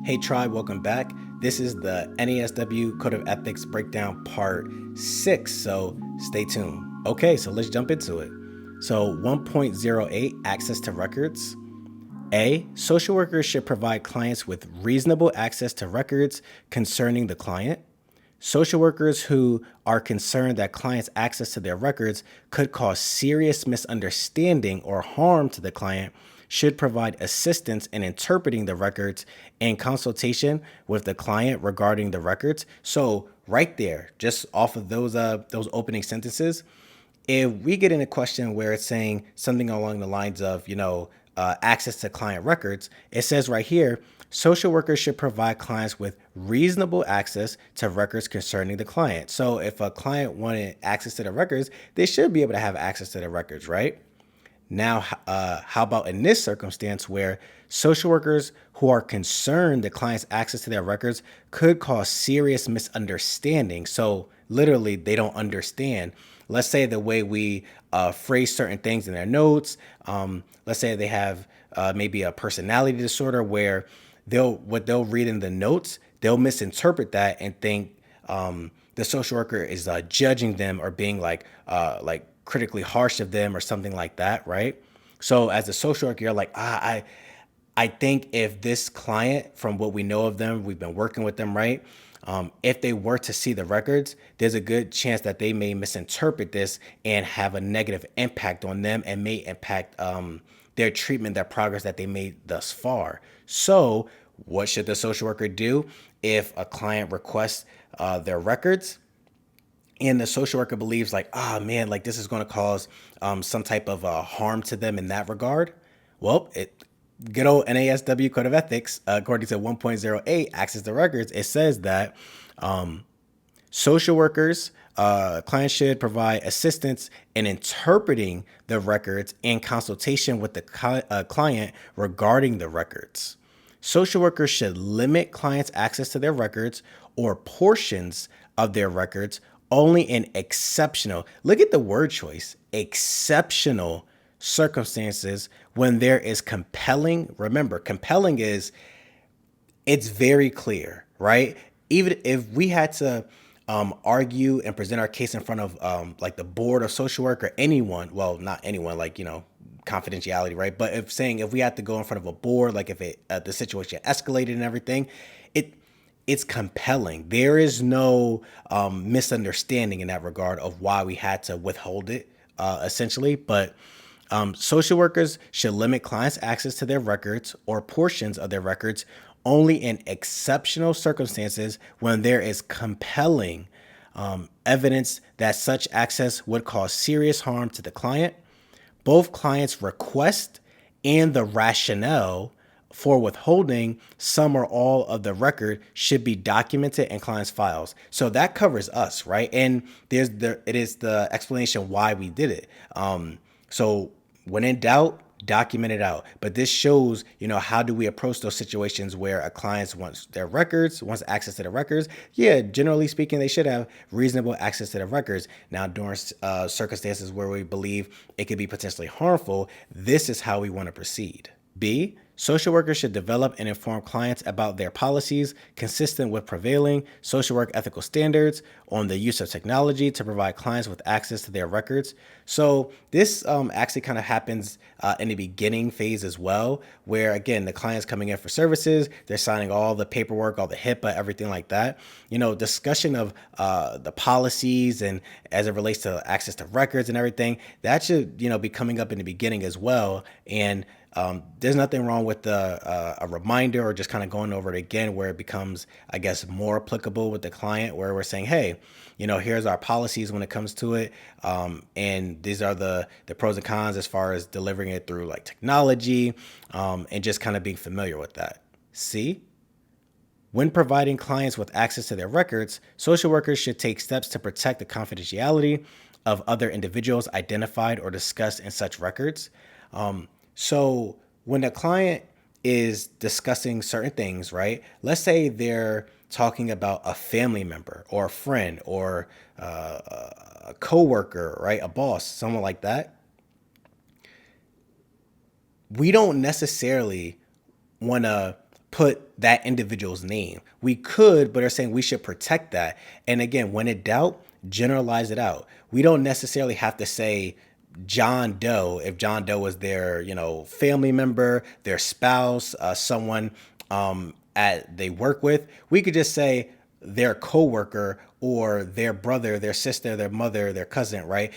Hey tribe, welcome back. This is the NASW Code of Ethics Breakdown Part 6, so stay tuned. Okay, so let's jump into it. So 1.08, Access to Records. A, social workers should provide clients with reasonable access to records concerning the client. Social workers who are concerned that clients' access to their records could cause serious misunderstanding or harm to the client should provide assistance in interpreting the records and consultation with the client regarding the records. So right there, just off of those opening sentences, if we get in a question where it's saying something along the lines of, access to client records, it says right here, social workers should provide clients with reasonable access to records concerning the client. So if a client wanted access to the records, they should be able to have access to the records, right? Now, how about in this circumstance where social workers who are concerned that clients' access to their records could cause serious misunderstanding? So literally, they don't understand. Let's say the way we phrase certain things in their notes. Let's say they have maybe a personality disorder where what they'll read in the notes, they'll misinterpret that and think the social worker is judging them or being like critically harsh of them or something like that, right? So as a social worker, you're like, I think if this client, from what we know of them, we've been working with them, right? If they were to see the records, there's a good chance that they may misinterpret this and have a negative impact on them and may impact their treatment, their progress that they made thus far. So what should the social worker do if a client requests their records? And the social worker believes like, man, like this is going to cause some type of harm to them in that regard. Well, good old NASW Code of Ethics, according to 1.08, Access to Records, it says that social workers, clients should provide assistance in interpreting the records in consultation with the client regarding the records. Social workers should limit clients' access to their records or portions of their records only in exceptional, look at the word choice, exceptional circumstances when there is compelling. Remember, compelling is, it's very clear, right? Even if we had to argue and present our case in front of like the board of social work or anyone, well, not anyone, like, confidentiality, right? But if we had to go in front of a board, like if the situation escalated and everything, it's compelling. There is no misunderstanding in that regard of why we had to withhold it, essentially. But social workers should limit clients' access to their records or portions of their records only in exceptional circumstances when there is compelling evidence that such access would cause serious harm to the client. Both clients' request and the rationale for withholding some or all of the record should be documented in client's files. So that covers us, right? And it is the explanation why we did it. So when in doubt, document it out. But this shows, how do we approach those situations where a client wants access to the records? Yeah, generally speaking, they should have reasonable access to the records. Now, during circumstances where we believe it could be potentially harmful, this is how we want to proceed. B, social workers should develop and inform clients about their policies consistent with prevailing social work ethical standards on the use of technology to provide clients with access to their records. So this actually kind of happens in the beginning phase as well, where again, the client's coming in for services, they're signing all the paperwork, all the HIPAA, everything like that. Discussion of the policies and as it relates to access to records and everything, that should, be coming up in the beginning as well. And there's nothing wrong with a reminder or just kind of going over it again where it becomes, I guess, more applicable with the client where we're saying, hey, here's our policies when it comes to it. And these are the pros and cons as far as delivering it through like technology and just kind of being familiar with that. C, when providing clients with access to their records, social workers should take steps to protect the confidentiality of other individuals identified or discussed in such records. So when a client is discussing certain things, right? Let's say they're talking about a family member or a friend or a coworker, right? A boss, someone like that. We don't necessarily want to put that individual's name. We could, but are saying we should protect that. And again, when in doubt, generalize it out. We don't necessarily have to say John Doe if John Doe was their, family member, their spouse, someone they work with. We could just say their coworker or their brother, their sister, their mother, their cousin, right?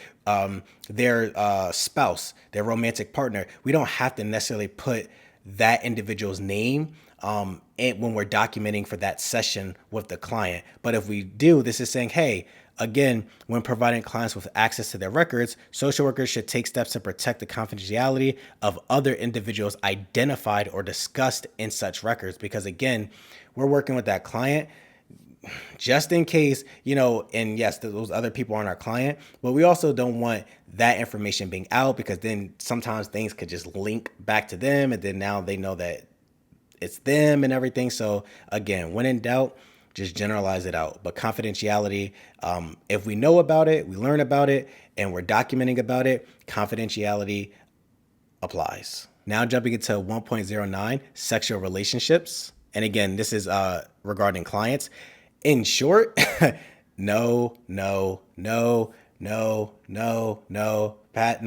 Their spouse, their romantic partner. We don't have to necessarily put that individual's name when we're documenting for that session with the client. But if we do, this is saying, hey, again, when providing clients with access to their records, social workers should take steps to protect the confidentiality of other individuals identified or discussed in such records. Because again, we're working with that client just in case, and yes, those other people aren't our client, but we also don't want that information being out, because then sometimes things could just link back to them, and then now they know that it's them and everything. So again, when in doubt, just generalize it out. But confidentiality, if we know about it, we learn about it, and we're documenting about it, confidentiality applies. Now jumping into 1.09, sexual relationships. And again, this is regarding clients. In short, no, Pat,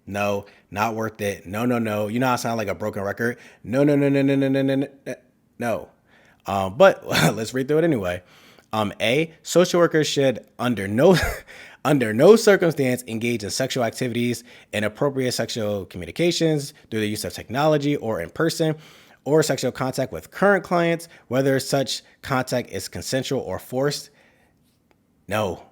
no, not worth it. No. You know how I sound like a broken record? No. But let's read through it anyway. A, social workers should under no circumstance engage in sexual activities, inappropriate sexual communications through the use of technology or in person, or sexual contact with current clients, whether such contact is consensual or forced. No.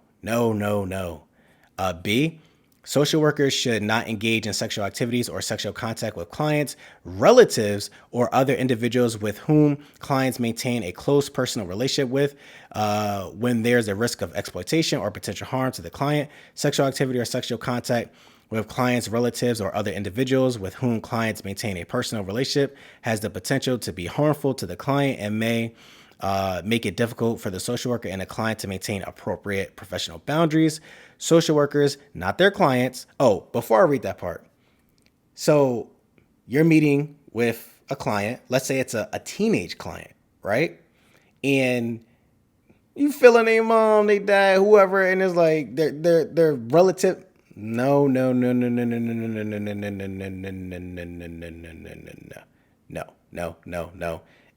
B, social workers should not engage in sexual activities or sexual contact with clients, relatives, or other individuals with whom clients maintain a close personal relationship with when there's a risk of exploitation or potential harm to the client. Sexual activity or sexual contact with clients, relatives, or other individuals with whom clients maintain a personal relationship has the potential to be harmful to the client and may make it difficult for the social worker and the client to maintain appropriate professional boundaries. Social workers, not their clients. Oh, before I read that part. So you're meeting with a client. Let's say it's a teenage client, right? And you feeling their mom, they dad, whoever, and it's like their relative. No.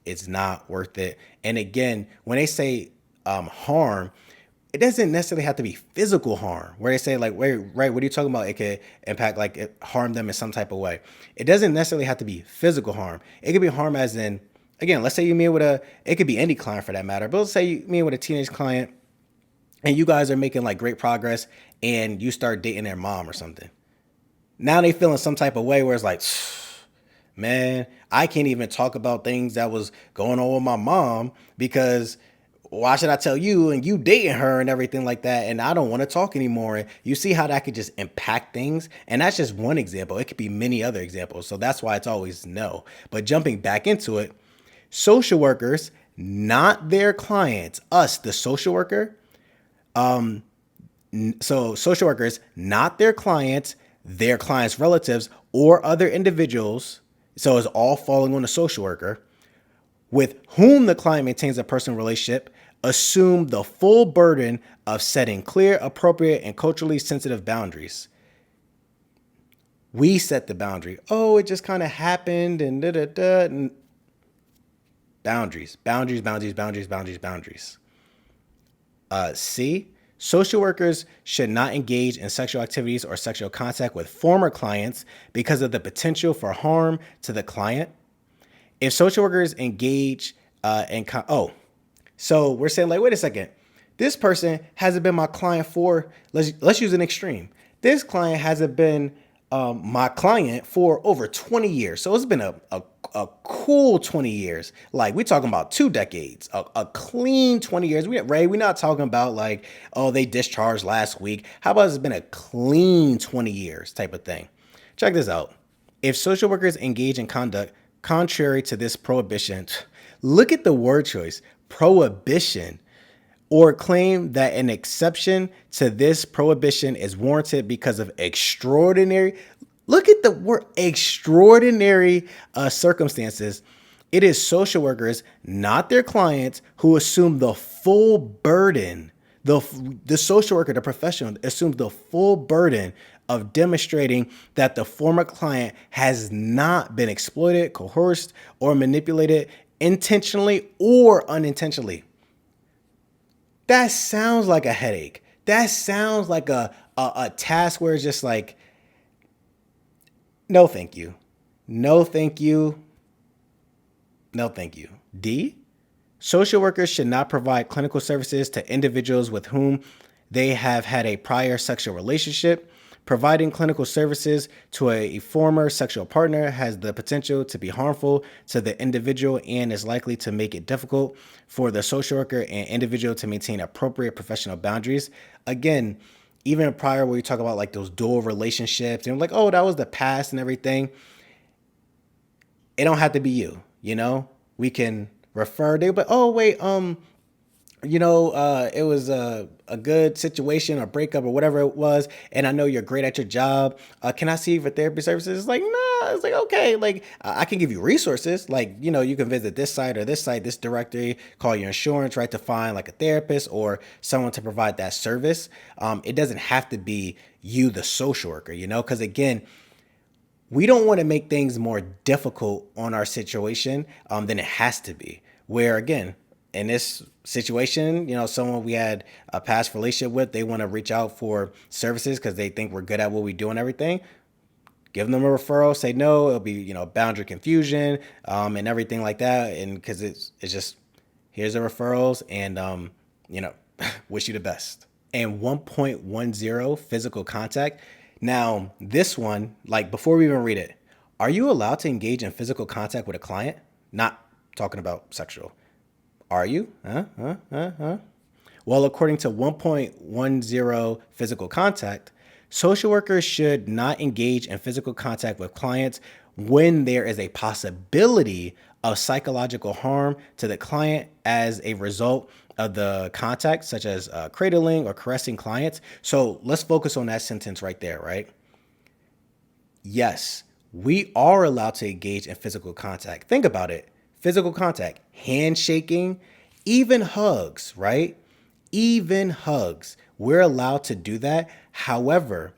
It's not worth it. And again, when they say harm, it doesn't necessarily have to be physical harm, where they say like, wait, right, what are you talking about? It could impact, like it harm them in some type of way. It doesn't necessarily have to be physical harm. It could be harm as in, again, let's say you meet with it could be any client for that matter, but let's say you meet with a teenage client and you guys are making like great progress and you start dating their mom or something. Now they feeling some type of way where it's like, man, I can't even talk about things that was going on with my mom because why should I tell you, and you dating her and everything like that, and I don't want to talk anymore. And you see how that could just impact things. And that's just one example. It could be many other examples. So that's why it's always no. But jumping back into it, social workers, not their clients, us, the social worker. So social workers, not their clients' relatives, or other individuals. So it's all falling on the social worker with whom the client maintains a personal relationship, assume the full burden of setting clear, appropriate, and culturally sensitive boundaries. We set the boundary. Oh, it just kind of happened and da-da-da. Boundaries. C, social workers should not engage in sexual activities or sexual contact with former clients because of the potential for harm to the client. If social workers engage so we're saying like, wait a second, this person hasn't been my client for, let's use an extreme. This client hasn't been my client for over 20 years. So it's been a cool 20 years. Like we're talking about 2 decades, a clean 20 years. We're not talking about like, oh, they discharged last week. How about it's been a clean 20 years type of thing? Check this out. If social workers engage in conduct contrary to this prohibition, look at the word choice, prohibition, or claim that an exception to this prohibition is warranted because of extraordinary, look at the word extraordinary circumstances, It is social workers, not their clients, who assume the full burden. The social worker, the professional, assumes the full burden of demonstrating that the former client has not been exploited, coerced, or manipulated intentionally or unintentionally. That sounds like a headache. That sounds like a task where it's just like, no, thank you. No, thank you. No, thank you. D, social workers should not provide clinical services to individuals with whom they have had a prior sexual relationship. Providing clinical services to a former sexual partner has the potential to be harmful to the individual and is likely to make it difficult for the social worker and individual to maintain appropriate professional boundaries. Again, even prior where you talk about like those dual relationships and like, oh, that was the past and everything. It don't have to be you, you know? We can refer to, but oh wait, it was a good situation or breakup or whatever it was, and I know you're great at your job. Can I see you for therapy services? It's like, nah. It's like, okay, like I can give you resources. Like, you can visit this site or this site, this directory, call your insurance, right, to find like a therapist or someone to provide that service. It doesn't have to be you, the social worker, because again, we don't want to make things more difficult on our situation than it has to be. Where again, in this situation, someone we had a past relationship with, they want to reach out for services because they think we're good at what we do and everything. Give them a referral. Say no, it'll be boundary confusion and everything like that. And because it's just here's the referrals and wish you the best. And 1.10 physical contact. Now, this one, like before we even read it, are you allowed to engage in physical contact with a client? Not talking about sexual. Are you? Well, according to 1.10 physical contact, social workers should not engage in physical contact with clients when there is a possibility of psychological harm to the client as a result of the contact, such as cradling or caressing clients. So let's focus on that sentence right there, right? Yes, we are allowed to engage in physical contact. Think about it. Physical contact, handshaking, even hugs, right? Even hugs. We're allowed to do that. However,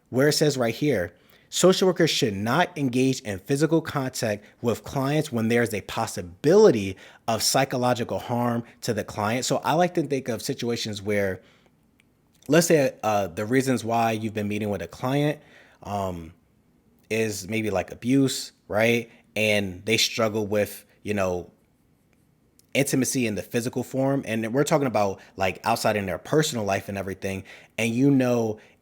where it says right here, social workers should not engage in physical contact with clients when there's a possibility of psychological harm to the client. So I like to think of situations where, let's say the reasons why you've been meeting with a client is maybe like abuse, right? And they struggle with, intimacy in the physical form. And we're talking about like outside in their personal life and everything. And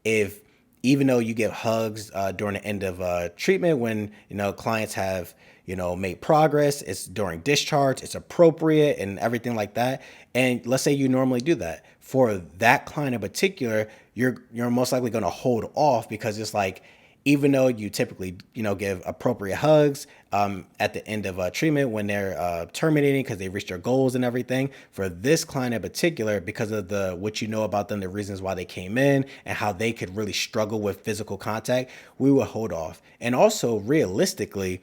if even though you give hugs during the end of treatment when, clients have, made progress, it's during discharge, it's appropriate and everything like that. And let's say you normally do that. For that client in particular, you're most likely going to hold off because it's like, even though you typically, give appropriate hugs at the end of treatment when they're terminating because they reached their goals and everything, for this client in particular, because of what about them, the reasons why they came in and how they could really struggle with physical contact, we will hold off. And also realistically,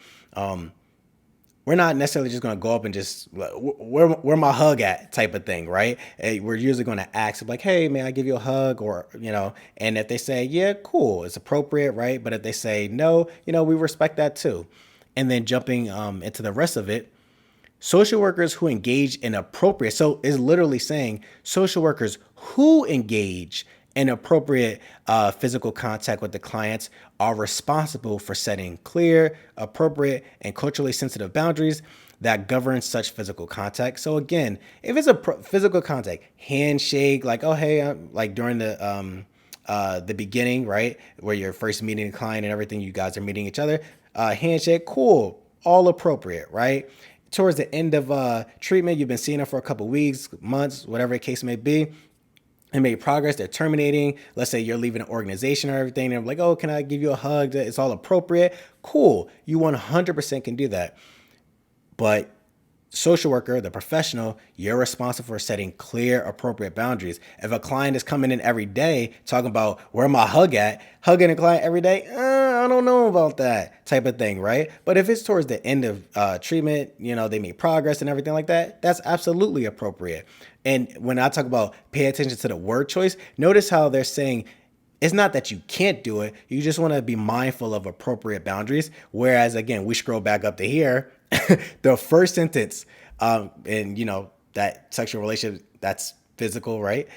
we're not necessarily just going to go up and just where my hug at type of thing, right? We're usually going to ask like, hey, may I give you a hug? Or, and if they say, yeah, cool, it's appropriate, right? But if they say no, we respect that too. And then jumping into the rest of it, social workers who engage in appropriate, so it's literally saying social workers who engage in appropriate physical contact with the clients are responsible for setting clear, appropriate, and culturally sensitive boundaries that govern such physical contact. So again, if it's a physical contact, handshake, like, oh, hey, like during the beginning, right, where you're first meeting a client and everything, you guys are meeting each other, handshake, cool, all appropriate, right? Towards the end of treatment, you've been seeing them for a couple weeks, months, whatever the case may be, and made progress, they're terminating. Let's say you're leaving an organization or everything. And they're like, oh, can I give you a hug? It's all appropriate. Cool. You 100% can do that. But Social worker, the professional, you're responsible for setting clear, appropriate boundaries. If a client is coming in every day talking about where my hug at, hugging a client every day, I don't know about that type of thing, right? But if it's towards the end of treatment, they make progress and everything like that, that's absolutely appropriate. And when I talk about pay attention to the word choice, notice how they're saying it's not that you can't do it. You just want to be mindful of appropriate boundaries. Whereas, again, we scroll back up to here, the first sentence, and that sexual relationship, that's physical, right?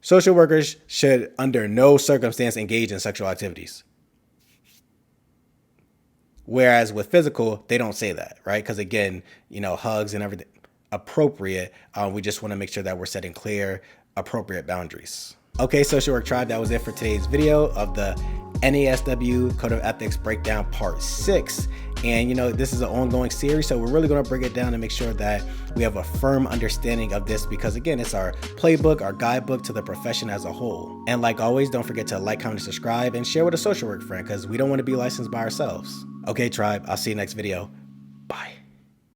Social workers should under no circumstance engage in sexual activities. Whereas with physical, they don't say that, right? Because again, hugs and everything appropriate. We just want to make sure that we're setting clear, appropriate boundaries. Okay, Social Work Tribe, that was it for today's video of the NASW Code of Ethics Breakdown Part 6. And this is an ongoing series, so we're really going to break it down and make sure that we have a firm understanding of this, because again, it's our playbook, our guidebook to the profession as a whole. And like always, don't forget to like, comment, subscribe, and share with a social work friend, because we don't want to be licensed by ourselves. Okay, Tribe, I'll see you next video.